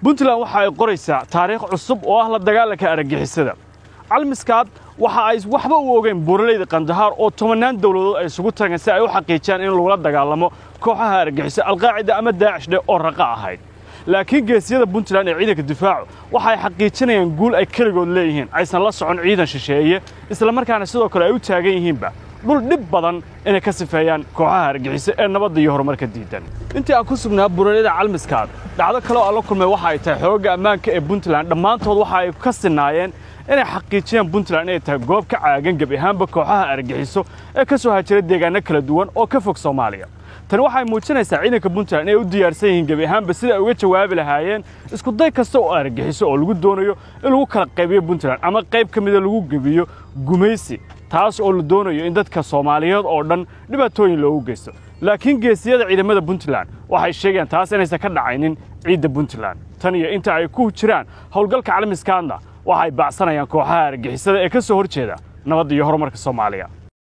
puntland waxa ay qoraysaa taariikh cusub oo ah la dagaalanka argagixisada calmiskaad waxa ay waxba u ogeyn buuraleyda qandahaar oo tobanaan dawladood ay isugu tageen si ay u xaqiijiyaan in lagu dagaalamo kooxaha argagixisa alqaacida ama daacish oo raqa ahayd laakiin geesiyada puntland ee ciidanka difaacu waxa ay xaqiijinayaan guul ay kaligood leeyihiin aysan la socon ciidan shisheeye isla markaana sidoo kale ay u taagan yihiinba dhul dhib badan inay ka sifeeyaan kooxaha argagixisa ee nabadda iyo horumarka diidan intii aan ku sugnaa buuraleyda calmiskaad dhacdo kale oo aan la kulmay waxa ay tahay xoogga ammaanka ee puntland dhammaantood waxa ay ka sinaayeen inay xaqiijiyaan puntland inay tahay goob ka caagan gab ahaanba kooxaha argagixiso ee ka soo hajira deegaano kala duwan oo ka fog Soomaaliya tan waxay muujinaysaa ciidanka puntland inay u diyaarsan yihiin gab ahaanba sida ay uga jawaabi lahaayeen isku day kasta oo argagixiso oo lagu doonayo in lagu kala qaybiyo puntland ama qayb ka mid ah lagu gabiyo gumaysi taas oo la doonayo in dadka Soomaaliyeed oo dhan dhibaatooyin loogu geysto laakiin geesiyada ciidamada puntland waxay sheegeen taas inaysan ka dhacaynin ciidda puntland tan iyo inta ay ku jiraan howlgalka calmiskaadna waxay baacsanayaan kooxaha argagixisada ee ka soo horjeeda nabadda iyo horumarka Soomaaliya